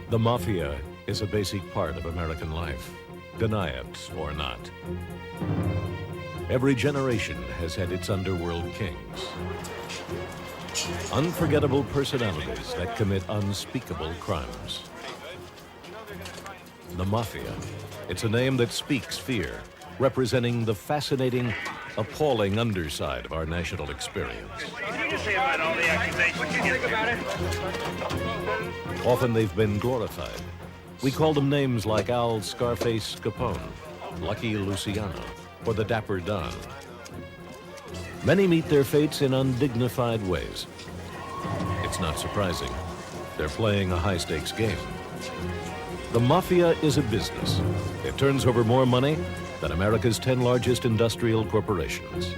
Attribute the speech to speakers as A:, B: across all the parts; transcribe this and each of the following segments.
A: The mafia is a basic part of American life, deny it or not. Every generation has had its underworld kings. Unforgettable personalities that commit unspeakable crimes. The mafia, it's a name that speaks fear, representing the fascinating, appalling underside of our national experience.
B: What do you say about all the accusations? What do you think about it?
A: Often they've been glorified. We call them names like Al Scarface Capone, Lucky Luciano, or the Dapper Don. Many meet their fates in undignified ways. It's not surprising. They're playing a high-stakes game. The mafia is a business. It turns over more money than America's 10 largest industrial corporations.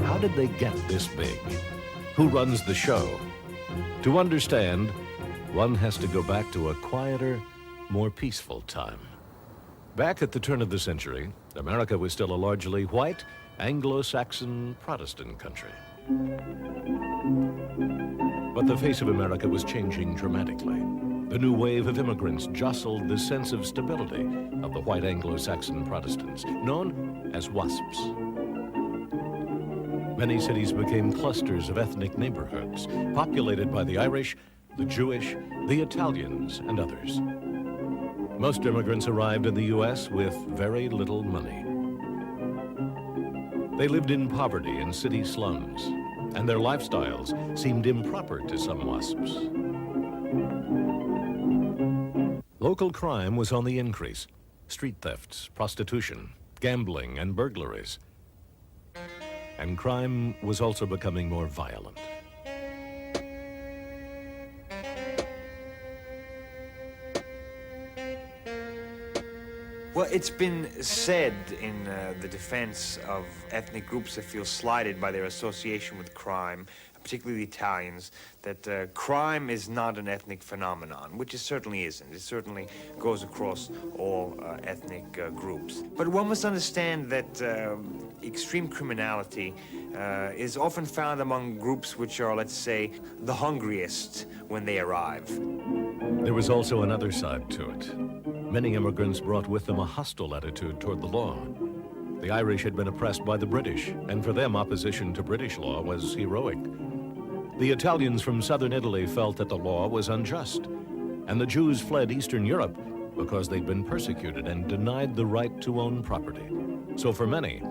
A: How did they get this big? Who runs the show? To understand, one has to go back to a quieter, more peaceful time. Back at the turn of the century, America was still a largely white, Anglo-Saxon Protestant country. But the face of America was changing dramatically. The new wave of immigrants jostled the sense of stability of the white Anglo-Saxon Protestants, known as WASPs. Many cities became clusters of ethnic neighborhoods, populated by the Irish, the Jewish, the Italians, and others. Most immigrants arrived in the U.S. with very little money. They lived in poverty in city slums, and their lifestyles seemed improper to some WASPs. Local crime was on the increase. Street thefts, prostitution, gambling, and burglaries. And crime was also becoming more violent.
C: Well, it's been said in the defense of ethnic groups that feel slighted by their association with crime, particularly the Italians, that crime is not an ethnic phenomenon, which it certainly isn't. It certainly goes across all ethnic groups. But one must understand that extreme criminality is often found among groups which are, let's say, the hungriest when they arrive.
A: There was also another side to it. Many immigrants brought with them a hostile attitude toward the law. The Irish had been oppressed by the British, and for them opposition to British law was heroic. The Italians from southern Italy felt that the law was unjust, and the Jews fled Eastern Europe because they'd been persecuted and denied the right to own property. So for many,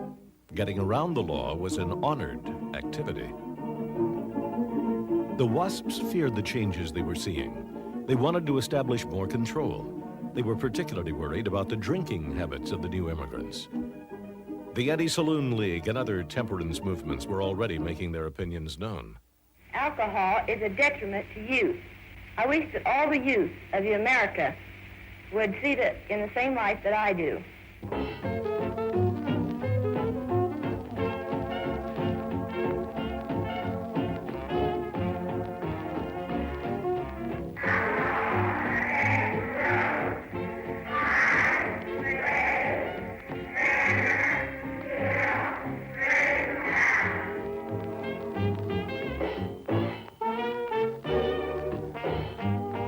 A: getting around the law was an honored activity. The WASPs feared the changes they were seeing. They wanted to establish more control. They were particularly worried about the drinking habits of the new immigrants. The Anti-Saloon League and other temperance movements were already making their opinions known.
D: Alcohol is a detriment to youth. I wish that all the youth of America would see it in the same light that I do.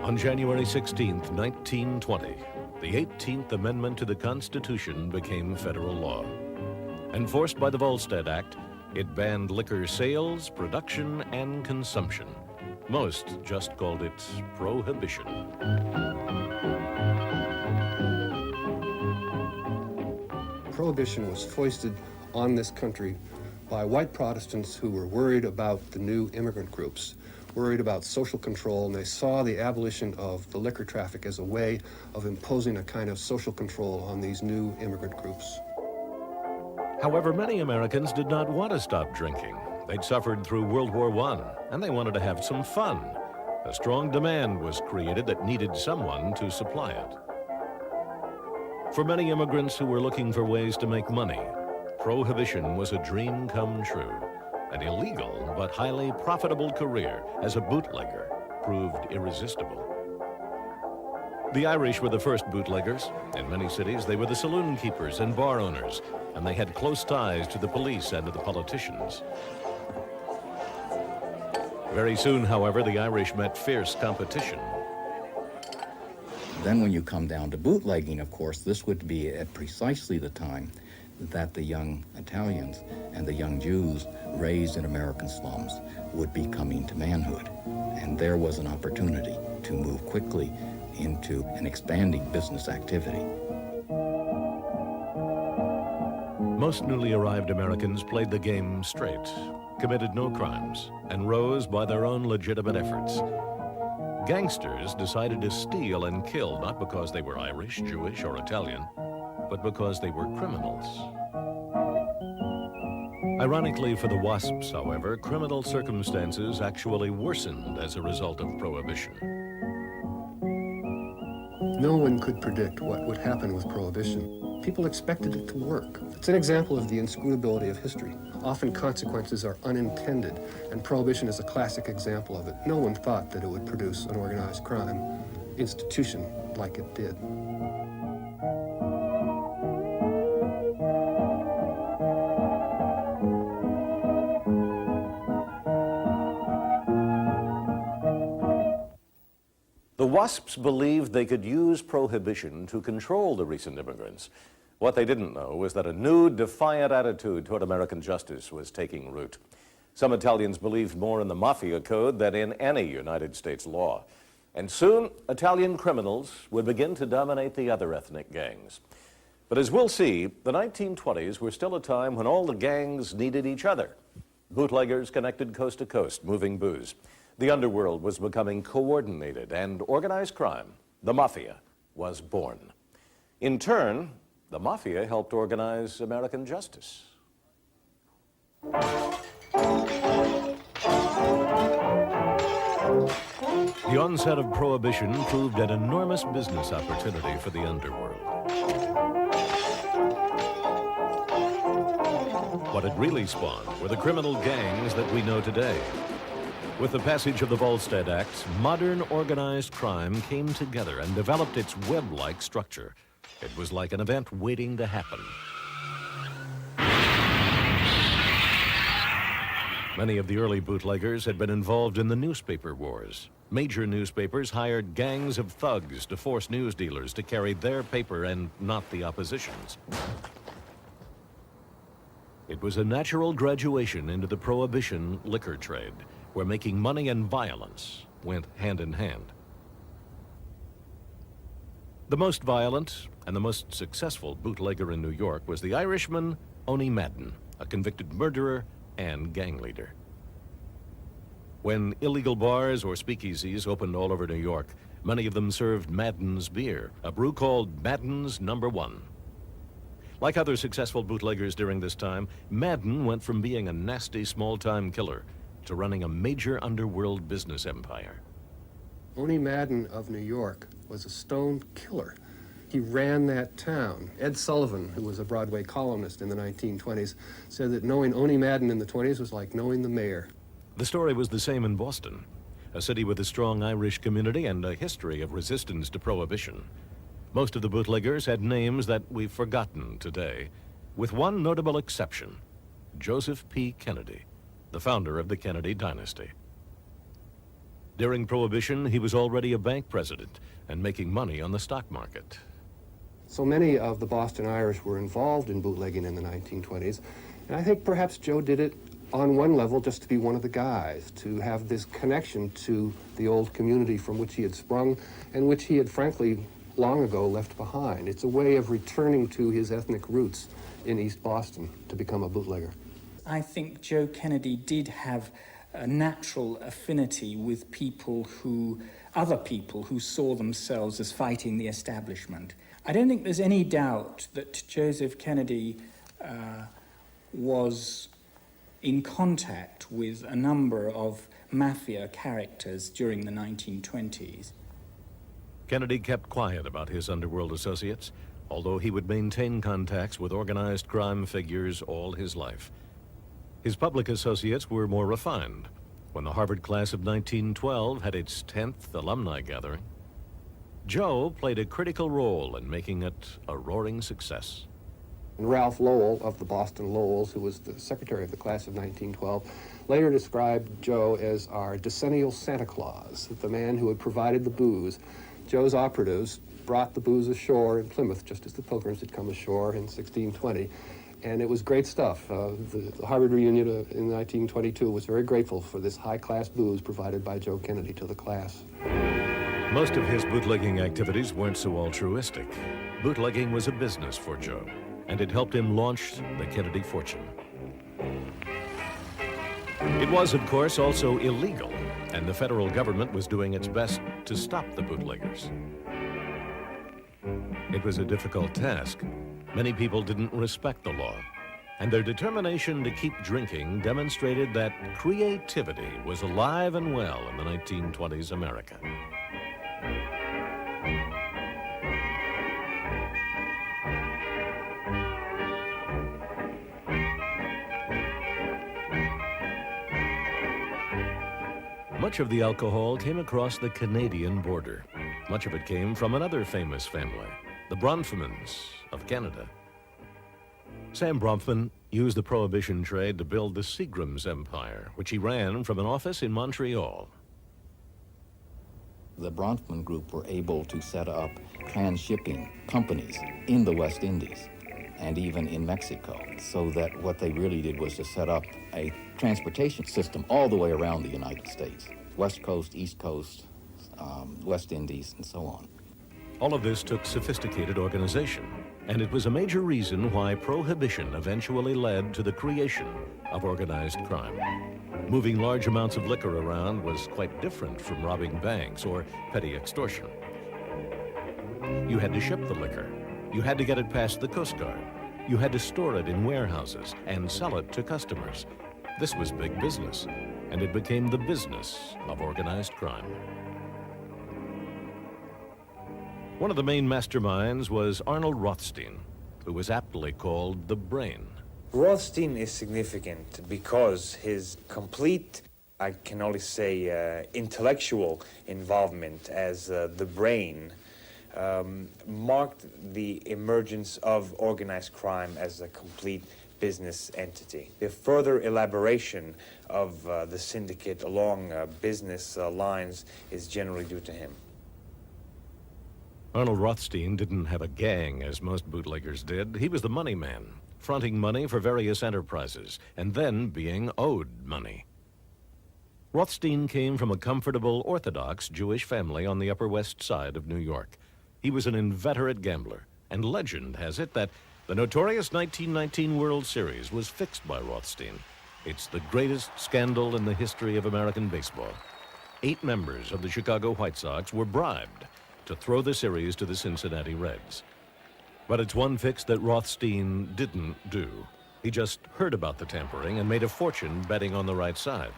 A: On January 16, 1920, the 18th Amendment to the Constitution became federal law. Enforced by the Volstead Act, it banned liquor sales, production, and consumption. Most just called it Prohibition.
E: Prohibition was foisted on this country by white Protestants who were worried about the new immigrant groups, worried about social control, and they saw the abolition of the liquor traffic as a way of imposing a kind of social control on these new immigrant groups.
A: However, many Americans did not want to stop drinking. They'd suffered through World War I, and they wanted to have some fun. A strong demand was created that needed someone to supply it. For many immigrants who were looking for ways to make money, Prohibition was a dream come true. An illegal but highly profitable career as a bootlegger proved irresistible. The Irish were the first bootleggers. In many cities, they were the saloon keepers and bar owners, and they had close ties to the police and to the politicians. Very soon, however, the Irish met fierce competition.
F: Then when you come down to bootlegging, of course, this would be at precisely the time that the young Italians and the young Jews raised in American slums would be coming to manhood. And there was an opportunity to move quickly into an expanding business activity.
A: Most newly arrived Americans played the game straight, committed no crimes, and rose by their own legitimate efforts. Gangsters decided to steal and kill not because they were Irish, Jewish, or Italian, but because they were criminals. Ironically for the WASPs, however, criminal circumstances actually worsened as a result of Prohibition.
E: No one could predict what would happen with Prohibition. People expected it to work. It's an example of the inscrutability of history. Often consequences are unintended, and Prohibition is a classic example of it. No one thought that it would produce an organized crime institution like it did.
A: The WASPs believed they could use Prohibition to control the recent immigrants. What they didn't know was that a new, defiant attitude toward American justice was taking root. Some Italians believed more in the Mafia code than in any United States law. And soon, Italian criminals would begin to dominate the other ethnic gangs. But as we'll see, the 1920s were still a time when all the gangs needed each other. Bootleggers connected coast to coast, moving booze. The underworld was becoming coordinated, and organized crime, the Mafia, was born. In turn, the Mafia helped organize American justice. The onset of Prohibition proved an enormous business opportunity for the underworld. What it really spawned were the criminal gangs that we know today. With the passage of the Volstead Act, modern organized crime came together and developed its web-like structure. It was like an event waiting to happen. Many of the early bootleggers had been involved in the newspaper wars. Major newspapers hired gangs of thugs to force news dealers to carry their paper and not the opposition's. It was a natural graduation into the Prohibition liquor trade, where making money and violence went hand in hand. The most violent and the most successful bootlegger in New York was the Irishman Oney Madden, a convicted murderer and gang leader. When illegal bars or speakeasies opened all over New York, many of them served Madden's beer, a brew called Madden's No. 1. Like other successful bootleggers during this time, Madden went from being a nasty small-time killer to running a major underworld business empire.
E: Oney Madden of New York was a stone killer. He ran that town. Ed Sullivan, who was a Broadway columnist in the 1920s, said that knowing Oney Madden in the 20s was like knowing the mayor.
A: The story was the same in Boston, a city with a strong Irish community and a history of resistance to Prohibition. Most of the bootleggers had names that we've forgotten today, with one notable exception, Joseph P. Kennedy, the founder of the Kennedy dynasty. During Prohibition, he was already a bank president and making money on the stock market.
E: So many of the Boston Irish were involved in bootlegging in the 1920s, and I think perhaps Joe did it on one level just to be one of the guys, to have this connection to the old community from which he had sprung and which he had frankly long ago left behind. It's a way of returning to his ethnic roots in East Boston to become a bootlegger.
G: I think Joe Kennedy did have a natural affinity with other people who saw themselves as fighting the establishment. I don't think there's any doubt that Joseph Kennedy was in contact with a number of mafia characters during the 1920s.
A: Kennedy kept quiet about his underworld associates, although he would maintain contacts with organized crime figures all his life. His public associates were more refined. When the Harvard class of 1912 had its 10th alumni gathering, Joe played a critical role in making it a roaring success.
E: Ralph Lowell of the Boston Lowells, who was the secretary of the class of 1912, later described Joe as our decennial Santa Claus, the man who had provided the booze. Joe's operatives brought the booze ashore in Plymouth, just as the Pilgrims had come ashore in 1620. And it was great stuff. The Harvard reunion in 1922 was very grateful for this high-class booze provided by Joe Kennedy to the class.
A: Most of his bootlegging activities weren't so altruistic. Bootlegging was a business for Joe, and it helped him launch the Kennedy fortune. It was, of course, also illegal, and the federal government was doing its best to stop the bootleggers. It was a difficult task. Many people didn't respect the law, and their determination to keep drinking demonstrated that creativity was alive and well in the 1920s America. Much of the alcohol came across the Canadian border. Much of it came from another famous family, the Bronfmans of Canada. Sam Bronfman used the Prohibition trade to build the Seagram's empire, which he ran from an office in Montreal.
F: The Bronfman group were able to set up transshipping companies in the West Indies and even in Mexico, so that what they really did was to set up a transportation system all the way around the United States, West Coast, East Coast, West Indies, and so on.
A: All of this took sophisticated organization, and it was a major reason why Prohibition eventually led to the creation of organized crime. Moving large amounts of liquor around was quite different from robbing banks or petty extortion. You had to ship the liquor. You had to get it past the Coast Guard. You had to store it in warehouses and sell it to customers. This was big business, and it became the business of organized crime. One of the main masterminds was Arnold Rothstein, who was aptly called the Brain.
C: Rothstein is significant because his complete, I can only say, intellectual involvement as the brain marked the emergence of organized crime as a complete business entity. The further elaboration of the syndicate along business lines is generally due to him.
A: Arnold Rothstein didn't have a gang as most bootleggers did. He was the money man, fronting money for various enterprises, and then being owed money. Rothstein came from a comfortable Orthodox Jewish family on the Upper West Side of New York. He was an inveterate gambler, and legend has it that the notorious 1919 World Series was fixed by Rothstein. It's the greatest scandal in the history of American baseball. 8 members of the Chicago White Sox were bribed to throw the series to the Cincinnati Reds. But it's one fix that Rothstein didn't do. He just heard about the tampering and made a fortune betting on the right side.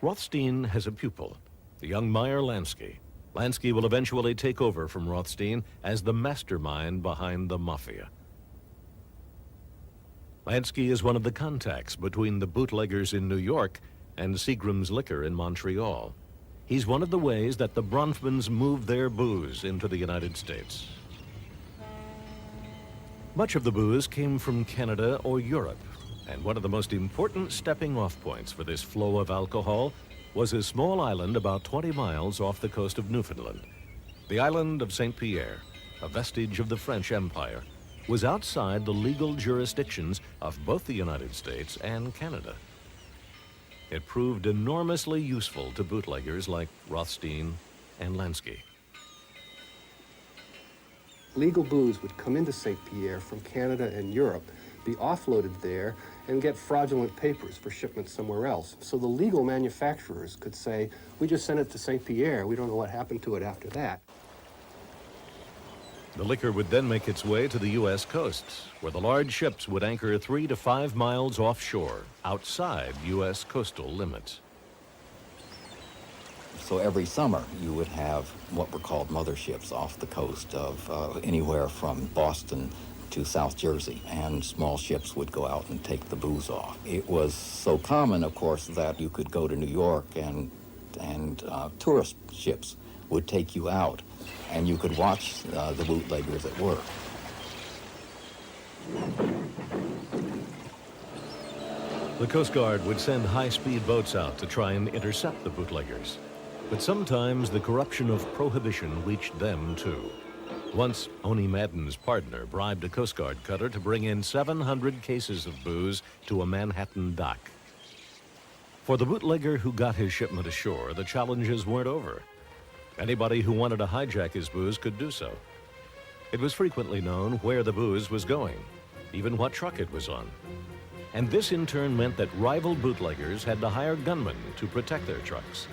A: Rothstein has a pupil, the young Meyer Lansky. Lansky will eventually take over from Rothstein as the mastermind behind the Mafia. Lansky is one of the contacts between the bootleggers in New York and Seagram's Liquor in Montreal. He's one of the ways that the Bronfmans moved their booze into the United States. Much of the booze came from Canada or Europe, and one of the most important stepping-off points for this flow of alcohol was a small island about 20 miles off the coast of Newfoundland. The island of St. Pierre, a vestige of the French Empire, was outside the legal jurisdictions of both the United States and Canada. It proved enormously useful to bootleggers like Rothstein and Lansky.
E: Legal booze would come into St. Pierre from Canada and Europe, be offloaded there, and get fraudulent papers for shipment somewhere else. So the legal manufacturers could say, we just sent it to St. Pierre, we don't know what happened to it after that.
A: The liquor would then make its way to the U.S. coasts, where the large ships would anchor 3 to 5 miles offshore, outside U.S. coastal limits.
F: So every summer you would have what were called motherships off the coast of anywhere from Boston to South Jersey, and small ships would go out and take the booze off. It was so common, of course, that you could go to New York and tourist ships would take you out, and you could watch the bootleggers at work.
A: The Coast Guard would send high-speed boats out to try and intercept the bootleggers. But sometimes the corruption of Prohibition reached them too. Once, Oni Madden's partner bribed a Coast Guard cutter to bring in 700 cases of booze to a Manhattan dock. For the bootlegger who got his shipment ashore, the challenges weren't over. Anybody who wanted to hijack his booze could do so. It was frequently known where the booze was going, even what truck it was on. And this in turn meant that rival bootleggers had to hire gunmen to protect their trucks,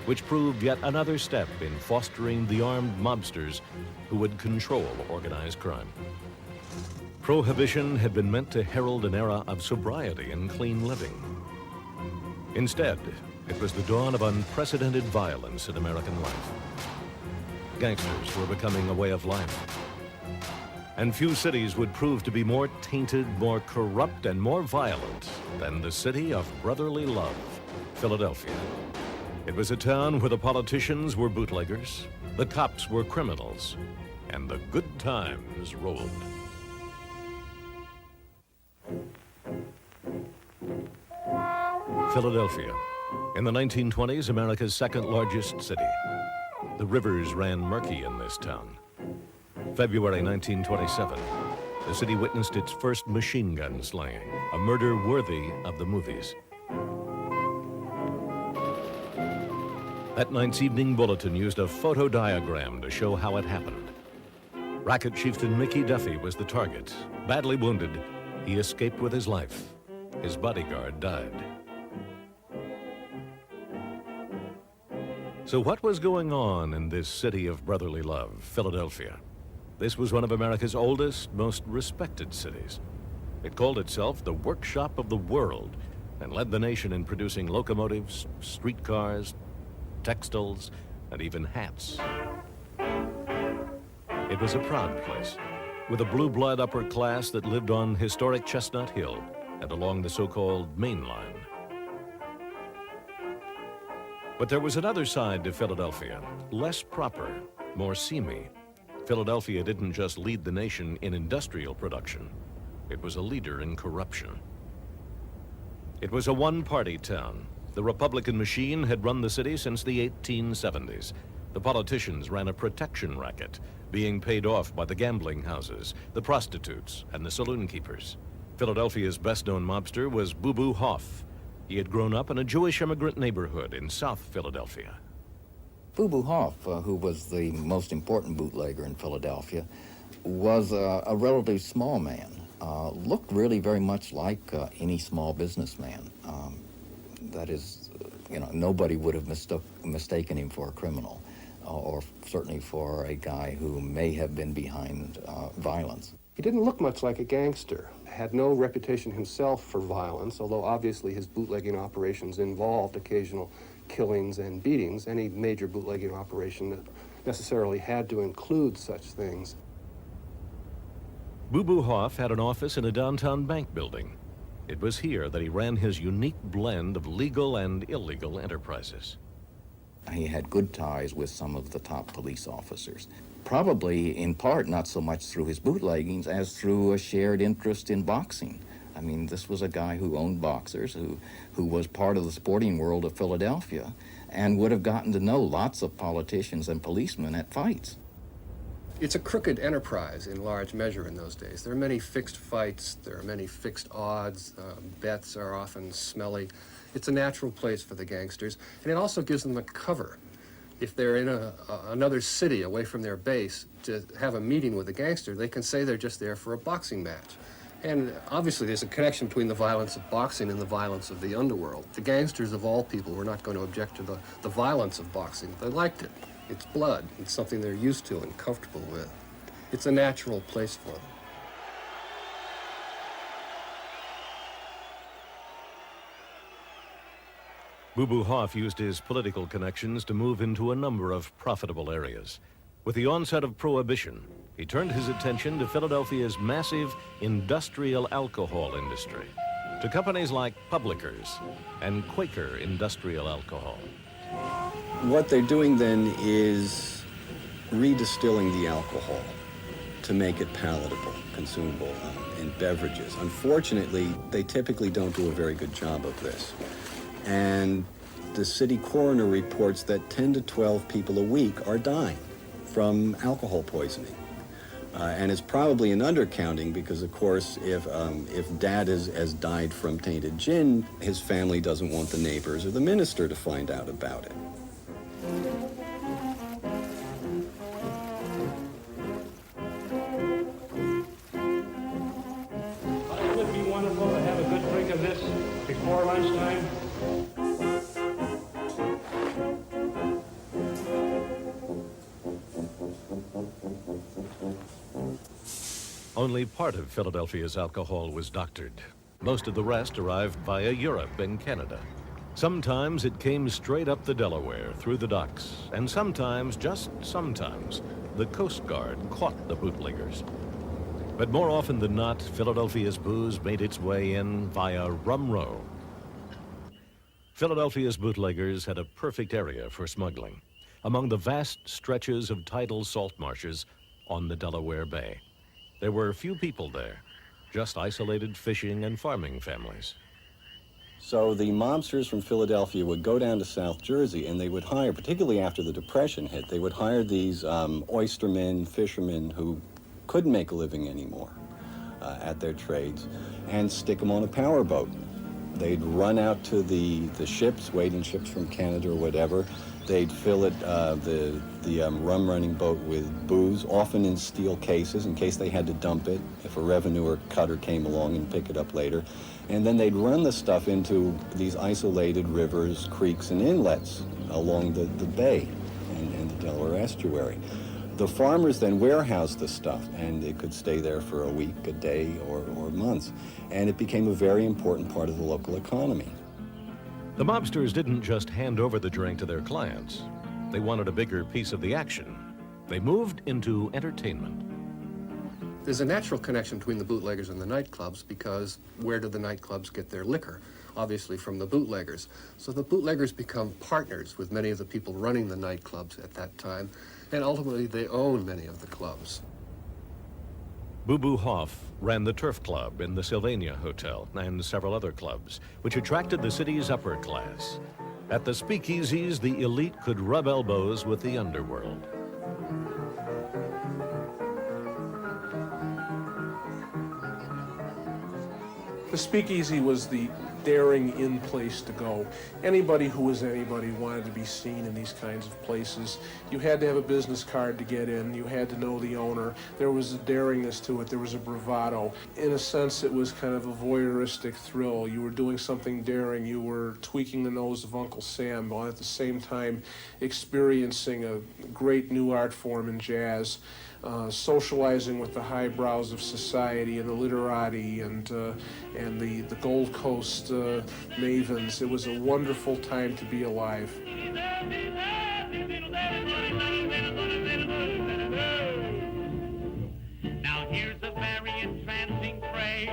A: which proved yet another step in fostering the armed mobsters who would control organized crime. Prohibition had been meant to herald an era of sobriety and clean living. Instead, it was the dawn of unprecedented violence in American life. Gangsters were becoming a way of life. And few cities would prove to be more tainted, more corrupt, and more violent than the city of brotherly love, Philadelphia. It was a town where the politicians were bootleggers, the cops were criminals, and the good times rolled. Philadelphia, in the 1920s, America's second largest city. The rivers ran murky in this town. February 1927, the city witnessed its first machine gun slaying, a murder worthy of the movies. That night's evening bulletin used a photo diagram to show how it happened. Racket chieftain Mickey Duffy was the target. Badly wounded, he escaped with his life. His bodyguard died. So what was going on in this city of brotherly love, Philadelphia? This was one of America's oldest, most respected cities. It called itself the workshop of the world and led the nation in producing locomotives, streetcars, textiles, and even hats. It was a proud place, with a blue blood upper class that lived on historic Chestnut Hill and along the so-called Main Line. But there was another side to Philadelphia, less proper, more seamy. Philadelphia didn't just lead the nation in industrial production. It was a leader in corruption. It was a one-party town. The Republican machine had run the city since the 1870s. The politicians ran a protection racket, being paid off by the gambling houses, the prostitutes, and the saloon keepers. Philadelphia's best-known mobster was Boo Boo Hoff. He had grown up in a Jewish immigrant neighborhood in South Philadelphia.
F: Boo Boo Hoff, who was the most important bootlegger in Philadelphia, was a relatively small man. Looked really very much like any small businessman. That is, nobody would have mistaken him for a criminal, or certainly for a guy who may have been behind violence.
E: He didn't look much like a gangster, had no reputation himself for violence, although obviously his bootlegging operations involved occasional killings and beatings. Any major bootlegging operation necessarily had to include such things.
A: Boo Boo Hoff had an office in a downtown bank building. It was here that he ran his unique blend of legal and illegal enterprises.
F: He had good ties with some of the top police officers. Probably, in part, not so much through his bootleggings as through a shared interest in boxing. I mean, this was a guy who owned boxers, who was part of the sporting world of Philadelphia, and would have gotten to know lots of politicians and policemen at fights.
E: It's a crooked enterprise in large measure in those days. There are many fixed fights, there are many fixed odds, bets are often smelly. It's a natural place for the gangsters, and it also gives them a cover. If they're in another city away from their base to have a meeting with a gangster, they can say they're just there for a boxing match. And obviously there's a connection between the violence of boxing and the violence of the underworld. The gangsters of all people were not going to object to the violence of boxing. They liked it. It's blood. It's something they're used to and comfortable with. It's a natural place for them.
A: Boo Boo Hoff used his political connections to move into a number of profitable areas. With the onset of Prohibition, he turned his attention to Philadelphia's massive industrial alcohol industry, to companies like Publickers and Quaker Industrial Alcohol.
H: What they're doing then is redistilling the alcohol to make it palatable, consumable in beverages. Unfortunately, they typically don't do a very good job of this. And The city coroner reports that 10 to 12 people a week are dying from alcohol poisoning. And it's probably an undercounting because, of course, if Dad has died from tainted gin, his family doesn't want the neighbors or the minister to find out about it.
I: It would be wonderful to have a good drink of this before lunchtime.
A: Only part of Philadelphia's alcohol was doctored. Most of the rest arrived via Europe and Canada. Sometimes it came straight up the Delaware through the docks, and sometimes, just sometimes, the Coast Guard caught the bootleggers. But more often than not, Philadelphia's booze made its way in via Rum Row. Philadelphia's bootleggers had a perfect area for smuggling, among the vast stretches of tidal salt marshes on the Delaware Bay. There were few people there, just isolated fishing and farming families.
H: So the mobsters from Philadelphia would go down to South Jersey and they would hire, particularly after the Depression hit, they would hire these oystermen, fishermen who couldn't make a living anymore at their trades and stick them on a powerboat. They'd run out to the ships, waiting ships from Canada or whatever. They'd fill it, the rum-running boat with booze, often in steel cases in case they had to dump it if a revenue or cutter came along and pick it up later. And then they'd run the stuff into these isolated rivers, creeks, and inlets along the bay and the Delaware estuary. The farmers then warehoused the stuff, and it could stay there for a week, a day, or months. And it became a very important part of the local economy.
A: The mobsters didn't just hand over the drink to their clients. They wanted a bigger piece of the action. They moved into entertainment.
E: There's a natural connection between the bootleggers and the nightclubs because where do the nightclubs get their liquor? Obviously from the bootleggers. So the bootleggers become partners with many of the people running the nightclubs at that time, and ultimately they own many of the clubs.
A: Boo Boo Hoff ran the Turf Club in the Sylvania Hotel and several other clubs, which attracted the city's upper class. At the speakeasies, the elite could rub elbows with the underworld.
I: The speakeasy was the daring in place to go. Anybody who was anybody wanted to be seen in these kinds of places. You had to have a business card to get in. You had to know the owner. There was a daringness to it. There was a bravado. In a sense, it was kind of a voyeuristic thrill. You were doing something daring. You were tweaking the nose of Uncle Sam, while at the same time experiencing a great new art form in jazz. Socializing with the highbrows of society and the literati and the Gold Coast mavens. It was a wonderful time to be alive.
B: Now here's a very entrancing phrase.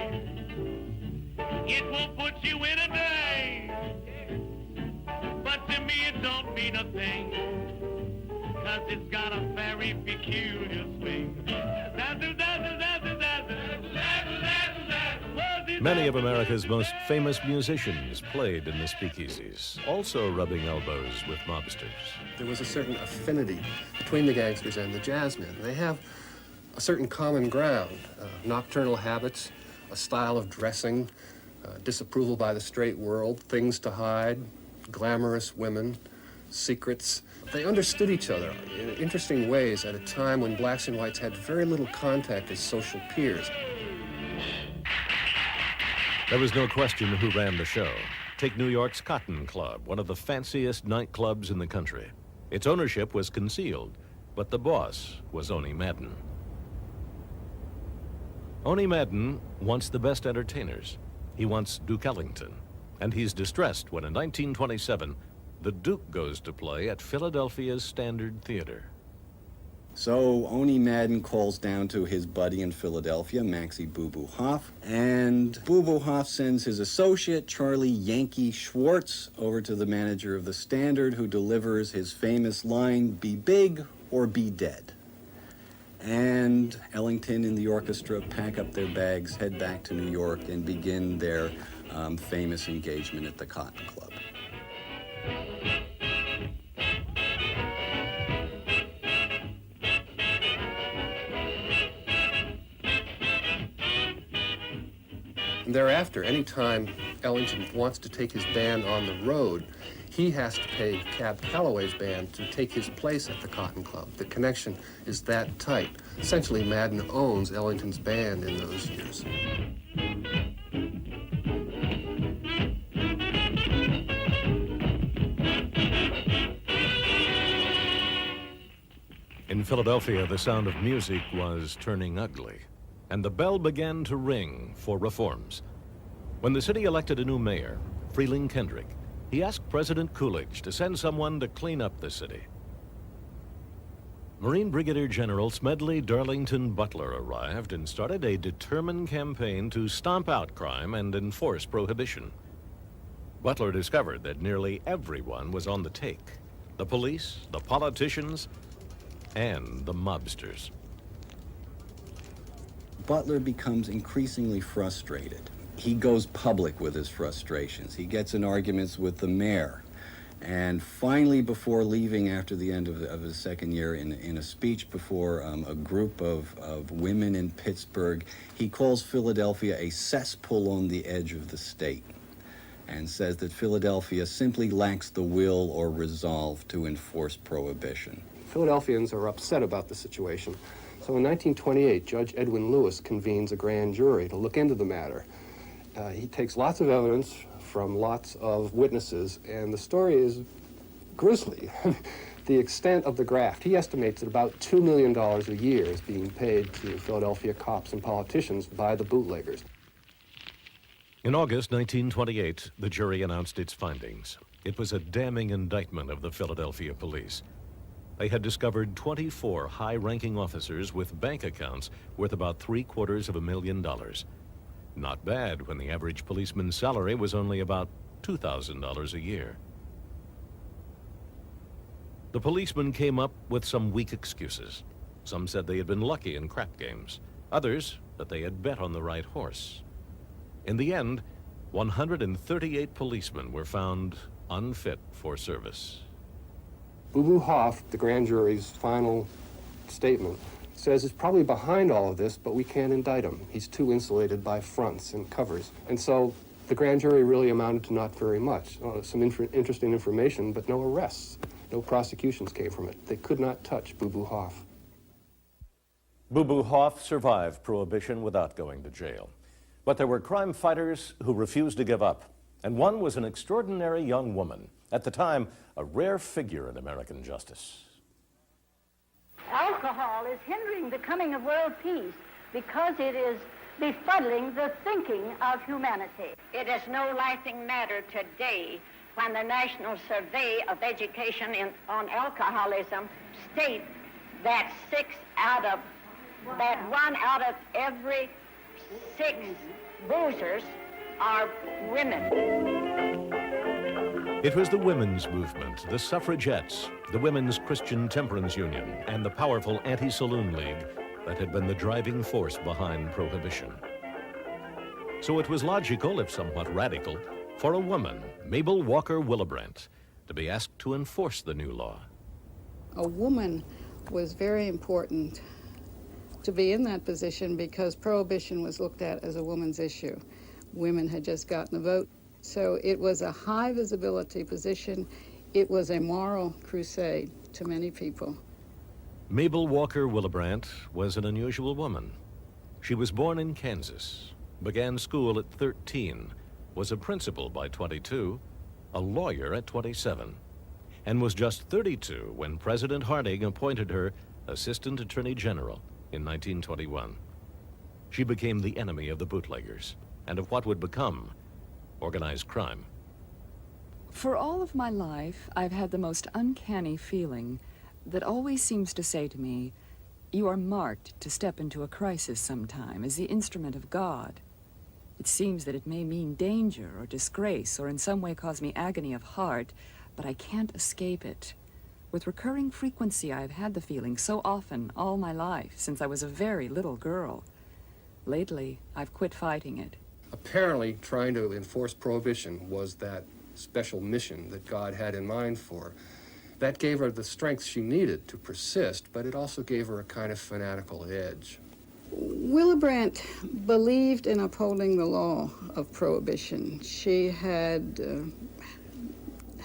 B: It will put you in a daze. But to me it don't mean a thing. 'Cause it's got a very peculiar swing.
A: Many of America's most famous musicians played in the speakeasies, also rubbing elbows with mobsters.
E: There was a certain affinity between the gangsters and the jazzmen. They have a certain common ground, nocturnal habits, a style of dressing, disapproval by the straight world, things to hide, glamorous women, secrets. They understood each other in interesting ways at a time when blacks and whites had very little contact as social peers.
A: There was no question who ran the show. Take New York's Cotton Club, one of the fanciest nightclubs in the country. Its ownership was concealed, but the boss was Owney Madden. Owney Madden wants the best entertainers. He wants Duke Ellington, and he's distressed when in 1927, the Duke goes to play at Philadelphia's Standard Theater.
H: So Owney Madden calls down to his buddy in Philadelphia, Maxie Boo Boo Hoff, and Boo Boo Hoff sends his associate, Charlie Yankee Schwartz, over to the manager of the Standard, who delivers his famous line, "Be big or be dead." And Ellington and the orchestra pack up their bags, head back to New York, and begin their famous engagement at the Cotton Club.
E: And thereafter, anytime Ellington wants to take his band on the road, he has to pay Cab Calloway's band to take his place at the Cotton Club. The connection is that tight. Essentially, Madden owns Ellington's band in those years.
A: In Philadelphia, the sound of music was turning ugly, and the bell began to ring for reforms. When the city elected a new mayor, Freeling Kendrick, he asked President Coolidge to send someone to clean up the city. Marine Brigadier General Smedley Darlington Butler arrived and started a determined campaign to stomp out crime and enforce prohibition. Butler discovered that nearly everyone was on the take: the police, the politicians, and the mobsters.
H: Butler becomes increasingly frustrated. He goes public with his frustrations. He gets in arguments with the mayor. And finally, before leaving after the end of his second year, in a speech before a group of women in Pittsburgh, he calls Philadelphia a cesspool on the edge of the state and says that Philadelphia simply lacks the will or resolve to enforce prohibition.
E: Philadelphians are upset about the situation. So in 1928, Judge Edwin Lewis convenes a grand jury to look into the matter. He takes lots of evidence from lots of witnesses, and the story is grisly. The extent of the graft, he estimates that about $2 million a year is being paid to Philadelphia cops and politicians by the bootleggers.
A: In August 1928, the jury announced its findings. It was a damning indictment of the Philadelphia police. They had discovered 24 high-ranking officers with bank accounts worth about $750,000. Not bad when the average policeman's salary was only about $2,000 a year. The policemen came up with some weak excuses. Some said they had been lucky in crap games. Others that they had bet on the right horse. In the end, 138 policemen were found unfit for service.
E: Boo Boo Hoff, the grand jury's final statement, says he's probably behind all of this, but we can't indict him. He's too insulated by fronts and covers. And so the grand jury really amounted to not very much. Some interesting information, but no arrests. No prosecutions came from it. They could not touch Boo Boo Hoff.
A: Boo Boo Hoff survived Prohibition without going to jail. But there were crime fighters who refused to give up. And one was an extraordinary young woman, at the time a rare figure in American justice.
D: Alcohol is hindering the coming of world peace because it is befuddling the thinking of humanity. It is no laughing matter today when the National Survey of Education on Alcoholism states that one out of every 6 boozers are women.
A: It was the women's movement, the suffragettes, the Women's Christian Temperance Union, and the powerful Anti-Saloon League that had been the driving force behind Prohibition. So it was logical, if somewhat radical, for a woman, Mabel Walker Willebrandt, to be asked to enforce the new law.
J: A woman was very important to be in that position because Prohibition was looked at as a woman's issue. Women had just gotten a vote. So it was a high visibility position. It was a moral crusade to many people.
A: Mabel Walker Willebrandt was an unusual woman. She was born in Kansas, began school at 13, was a principal by 22, a lawyer at 27, and was just 32 when President Harding appointed her Assistant Attorney General in 1921. She became the enemy of the bootleggers and of what would become organized crime.
K: For all of my life, I've had the most uncanny feeling that always seems to say to me, you are marked to step into a crisis sometime as the instrument of God. It seems that it may mean danger or disgrace or in some way cause me agony of heart, but I can't escape it. With recurring frequency, I've had the feeling so often all my life, since I was a very little girl. Lately, I've quit fighting it.
E: Apparently, trying to enforce Prohibition was that special mission that God had in mind for her. That gave her the strength she needed to persist, but it also gave her a kind of fanatical edge.
J: Willebrandt believed in upholding the law of Prohibition. She had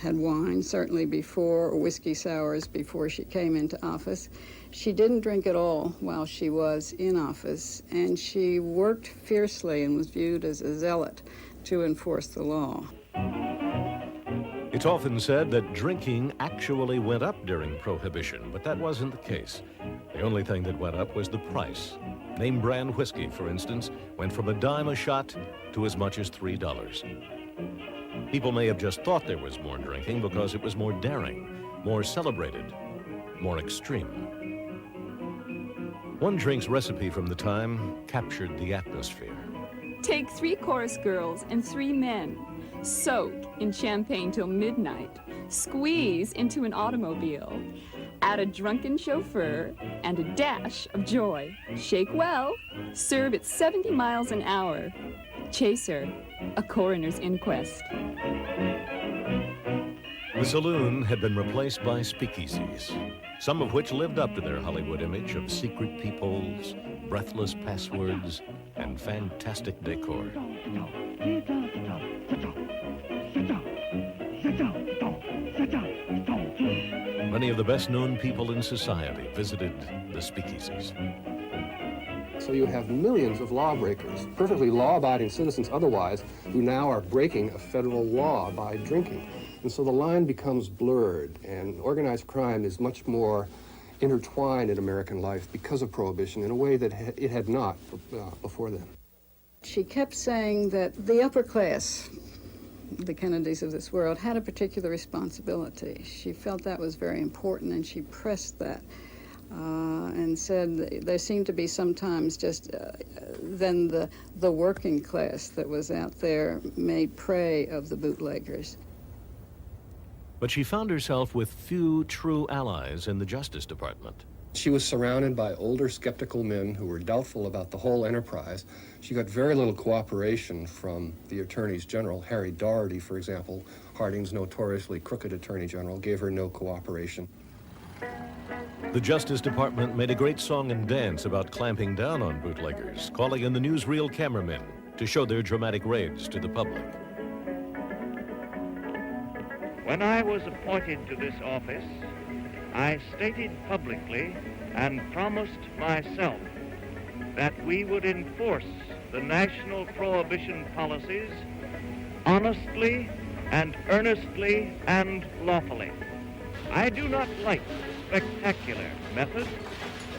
J: wine, certainly before, or whiskey sours before she came into office. She didn't drink at all while she was in office, and she worked fiercely and was viewed as a zealot to enforce the law.
A: It's often said that drinking actually went up during Prohibition, but that wasn't the case. The only thing that went up was the price. Name brand whiskey, for instance, went from $0.10 a shot to as much as $3. People may have just thought there was more drinking because it was more daring, more celebrated, more extreme. One drink's recipe from the time captured the atmosphere.
K: Take 3 chorus girls and 3 men. Soak in champagne till midnight. Squeeze into an automobile. Add a drunken chauffeur and a dash of joy. Shake well. Serve at 70 miles an hour. Chaser, a coroner's inquest.
A: The saloon had been replaced by speakeasies, some of which lived up to their Hollywood image of secret peepholes, breathless passwords, and fantastic decor. Many of the best-known people in society visited the speakeasies.
E: So you have millions of lawbreakers, perfectly law-abiding citizens otherwise, who now are breaking a federal law by drinking. And so the line becomes blurred, and organized crime is much more intertwined in American life because of Prohibition in a way that it had not before then.
J: She kept saying that the upper class, the Kennedys of this world, had a particular responsibility. She felt that was very important, and she pressed that and said there seemed to be sometimes just then the working class that was out there made prey of the bootleggers.
A: But she found herself with few true allies in the Justice Department.
E: She was surrounded by older, skeptical men who were doubtful about the whole enterprise. She got very little cooperation from the attorneys general. Harry Daugherty, for example, Harding's notoriously crooked attorney general, gave her no cooperation.
A: The Justice Department made a great song and dance about clamping down on bootleggers, calling in the newsreel cameramen to show their dramatic raids to the public.
B: When I was appointed to this office, I stated publicly and promised myself that we would enforce the national prohibition policies honestly and earnestly and lawfully. I do not like spectacular methods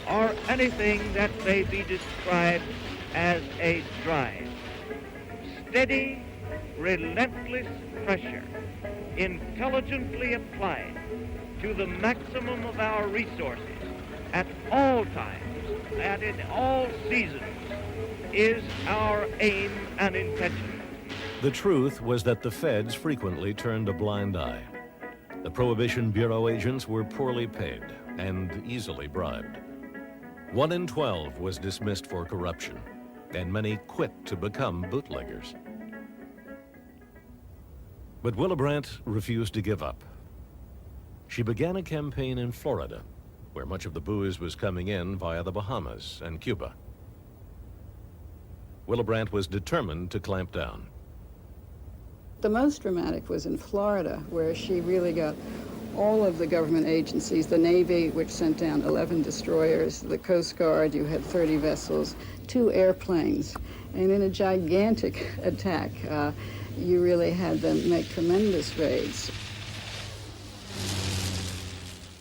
B: or anything that may be described as a drive. Steady, relentless pressure, intelligently applied to the maximum of our resources at all times and in all seasons is our aim and intention.
A: The truth was that the feds frequently turned a blind eye. The Prohibition Bureau agents were poorly paid and easily bribed. 1 in 12 was dismissed for corruption, and many quit to become bootleggers. But Willebrandt refused to give up. She began a campaign in Florida, where much of the booze was coming in via the Bahamas and Cuba. Willebrandt was determined to clamp down.
J: The most dramatic was in Florida, where she really got all of the government agencies, the Navy, which sent down 11 destroyers, the Coast Guard, you had 30 vessels, 2 airplanes, and in a gigantic attack, you really had them make tremendous raids.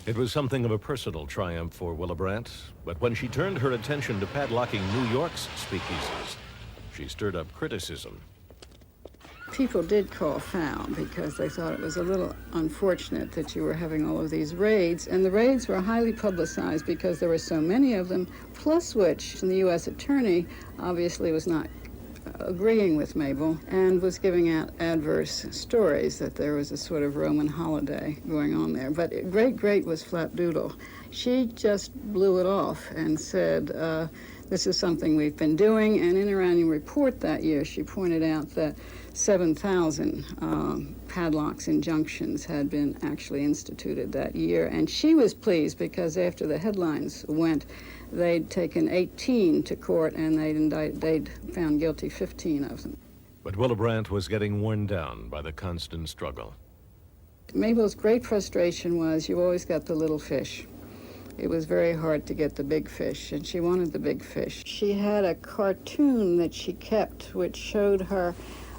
A: It was something of a personal triumph for Willebrandt, but when she turned her attention to padlocking New York's speakeasies, she stirred up criticism.
J: People did call foul because they thought it was a little unfortunate that you were having all of these raids, and the raids were highly publicized because there were so many of them, plus which the U.S. attorney obviously was not agreeing with Mabel and was giving out adverse stories that there was a sort of Roman holiday going on there. But great was Flapdoodle. She just blew it off and said, this is something we've been doing, and in her annual report that year, she pointed out that 7,000 padlocks, injunctions had been actually instituted that year. And she was pleased because after the headlines went, they'd taken 18 to court and they'd found guilty 15 of them.
A: But Willebrandt was getting worn down by the constant struggle.
J: Mabel's great frustration was you always got the little fish. It was very hard to get the big fish, and she wanted the big fish. She had a cartoon that she kept which showed her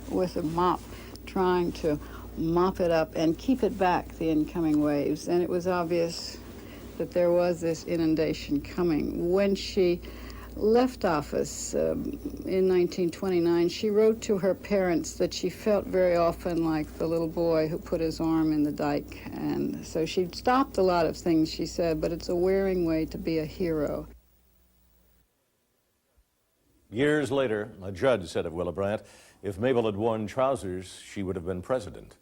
J: with a mop trying to mop it up and keep it back, the incoming waves. And it was obvious that there was this inundation coming. When she left office in 1929, she wrote to her parents that she felt very often like the little boy who put his arm in the dike. And so she'd stopped a lot of things, she said, but it's a wearing way to be a hero.
A: Years later, a judge said of Willebrandt, if Mabel had worn trousers, she would have been president.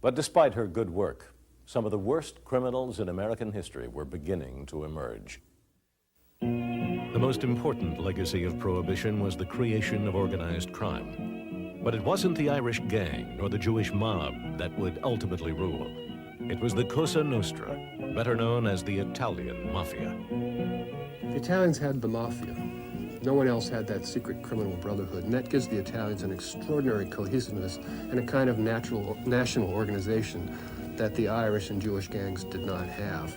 A: But despite her good work, some of the worst criminals in American history were beginning to emerge. The most important legacy of Prohibition was the creation of organized crime. But it wasn't the Irish gang nor the Jewish mob that would ultimately rule. It was the Cosa Nostra, better known as the Italian Mafia.
E: The Italians had the Mafia. No one else had that secret criminal brotherhood, and that gives the Italians an extraordinary cohesiveness and a kind of national organization that the Irish and Jewish gangs did not have.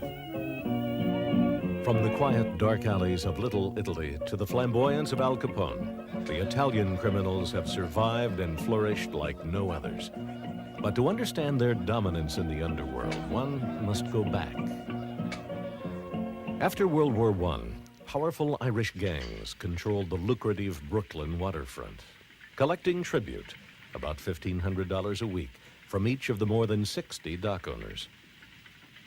A: From the quiet, dark alleys of Little Italy to the flamboyance of Al Capone, the Italian criminals have survived and flourished like no others. But to understand their dominance in the underworld, one must go back. After World War I, powerful Irish gangs controlled the lucrative Brooklyn waterfront, collecting tribute, about $1,500 a week, from each of the more than 60 dock owners.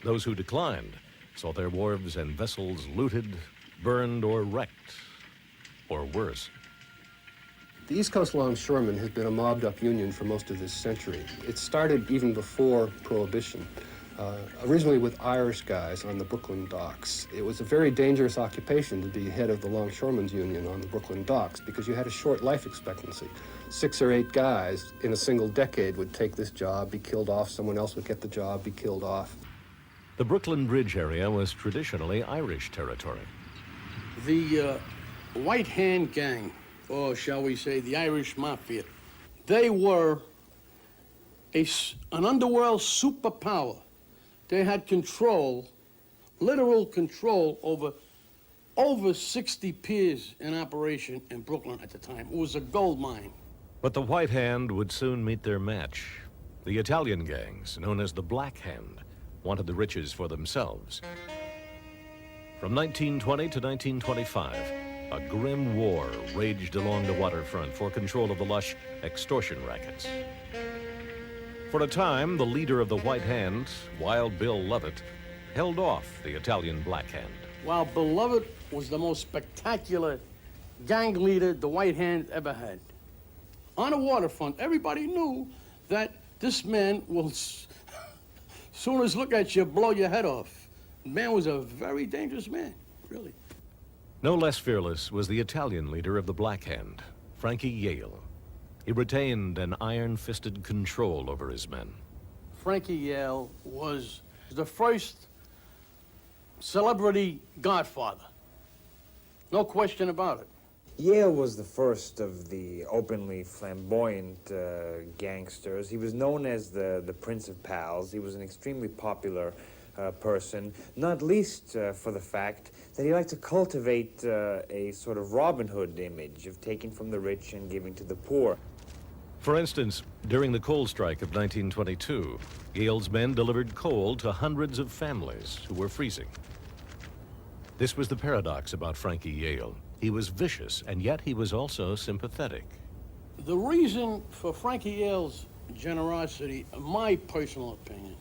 A: Those who declined saw their wharves and vessels looted, burned, or wrecked, or worse.
E: The East Coast longshoremen has been a mobbed-up union for most of this century. It started even before Prohibition, originally with Irish guys on the Brooklyn docks. It was a very dangerous occupation to be head of the longshoremen's union on the Brooklyn docks because you had a short life expectancy. 6 or 8 guys in a single decade would take this job, be killed off, someone else would get the job, be killed off.
A: The Brooklyn Bridge area was traditionally Irish territory.
L: The White Hand Gang, or shall we say the Irish Mafia, they were an underworld superpower. They had control, literal control over 60 piers in operation in Brooklyn at the time. It was a gold mine.
A: But the White Hand would soon meet their match. The Italian gangs, known as the Black Hand, wanted the riches for themselves. From 1920 to 1925, a grim war raged along the waterfront for control of the lush extortion rackets. For a time, the leader of the White Hand, Wild Bill Lovett, held off the Italian Black Hand.
L: While Bill Lovett was the most spectacular gang leader the White Hand ever had. On the waterfront, everybody knew that this man will, as soon as look at you, blow your head off. The man was a very dangerous man, really.
A: No less fearless was the Italian leader of the Black Hand, Frankie Yale. He retained an iron-fisted control over his men.
L: Frankie Yale was the first celebrity godfather. No question about it.
C: Yale was the first of the openly flamboyant gangsters. He was known as the Prince of Pals. He was an extremely popular person, not least for the fact that he liked to cultivate a sort of Robin Hood image of taking from the rich and giving to the poor.
A: For instance, during the coal strike of 1922, Yale's men delivered coal to hundreds of families who were freezing. This was the paradox about Frankie Yale. He was vicious, and yet he was also sympathetic.
L: The reason for Frankie Yale's generosity, in my personal opinion,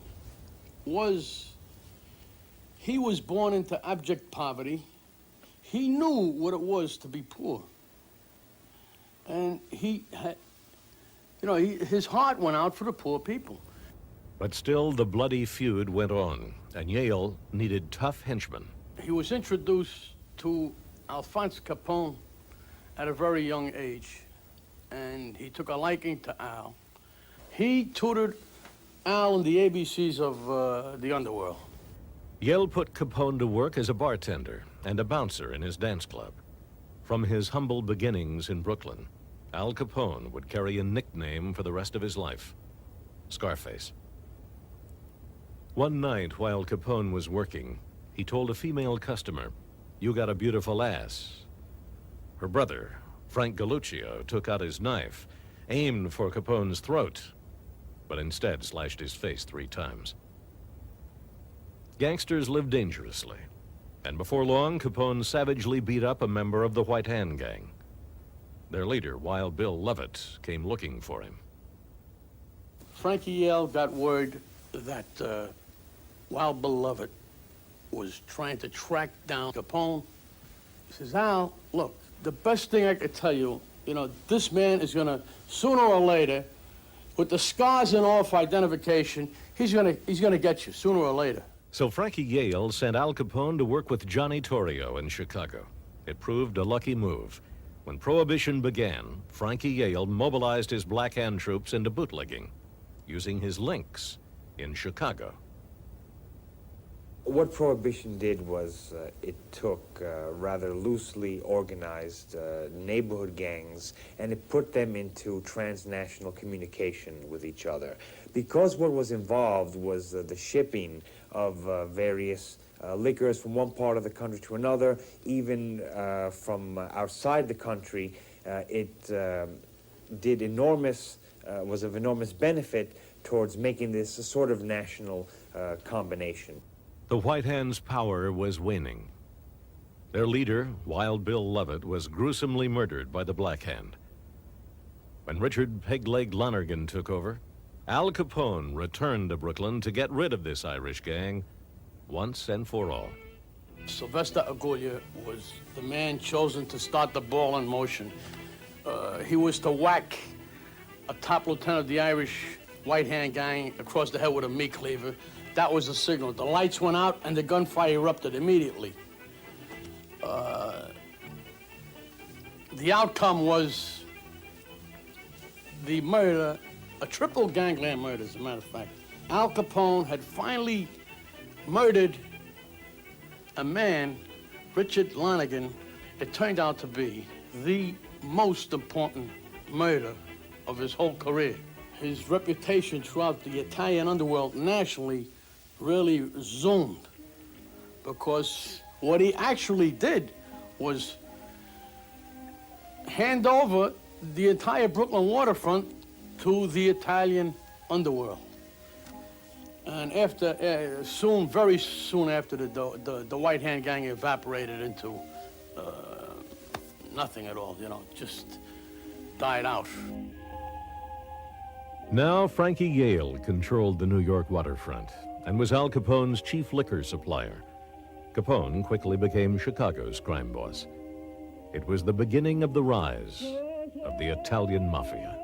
L: was he was born into abject poverty. He knew what it was to be poor. And he had, his heart went out for the poor people.
A: But still, the bloody feud went on, and Yale needed tough henchmen.
L: He was introduced to Alphonse Capone at a very young age. and he took a liking to Al. He tutored Al in the ABCs of the underworld.
A: Yale put Capone to work as a bartender and a bouncer in his dance club. From his humble beginnings in Brooklyn, Al Capone would carry a nickname for the rest of his life: Scarface. One night while Capone was working, he told a female customer, "You got a beautiful ass." Her brother, Frank Galluccio, took out his knife, aimed for Capone's throat, but instead slashed his face 3 times. Gangsters live dangerously, and before long, Capone savagely beat up a member of the White Hand Gang. Their leader, Wild Bill Lovett, came looking for him.
L: Frankie Yale got word that Wild Bill Lovett was trying to track down Capone. He says, "Al, look, the best thing I could tell you, this man is gonna, sooner or later, with the scars and off identification, he's gonna get you sooner or later."
A: So Frankie Yale sent Al Capone to work with Johnny Torrio in Chicago. It proved a lucky move. When Prohibition began, Frankie Yale mobilized his Black Hand troops into bootlegging, using his links in Chicago.
C: What Prohibition did was it took rather loosely organized neighborhood gangs and it put them into transnational communication with each other. Because what was involved was the shipping of various liquors from one part of the country to another, even from outside the country, it was of enormous benefit towards making this a sort of national combination.
A: The White Hand's power was waning. Their leader, Wild Bill Lovett, was gruesomely murdered by the Black Hand. When Richard Peg-Leg Lonergan took over, Al Capone returned to Brooklyn to get rid of this Irish gang once and for all.
L: Sylvester Agulia was the man chosen to start the ball in motion. He was to whack a top lieutenant of the Irish White Hand gang across the head with a meat cleaver. That was the signal. The lights went out and the gunfire erupted immediately. The outcome was the murder, a triple gangland murder, as a matter of fact. Al Capone had finally murdered a man, Richard Lonergan. It turned out to be the most important murder of his whole career. His reputation throughout the Italian underworld nationally really zoomed, because what he actually did was hand over the entire Brooklyn waterfront to the Italian underworld. And after, very soon after, the White Hand gang evaporated into nothing at all, just died out.
A: Now Frankie Yale controlled the New York waterfront and was Al Capone's chief liquor supplier. Capone quickly became Chicago's crime boss. It was the beginning of the rise of the Italian mafia.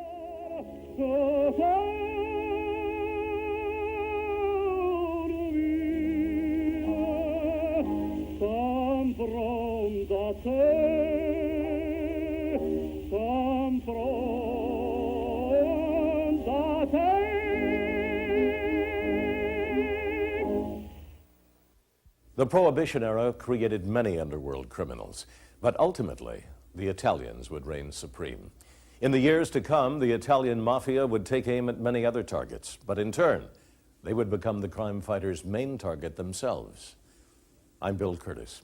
A: The Prohibition era created many underworld criminals, but ultimately, the Italians would reign supreme. In the years to come, the Italian mafia would take aim at many other targets, but in turn, they would become the crime fighters' main target themselves. I'm Bill Curtis.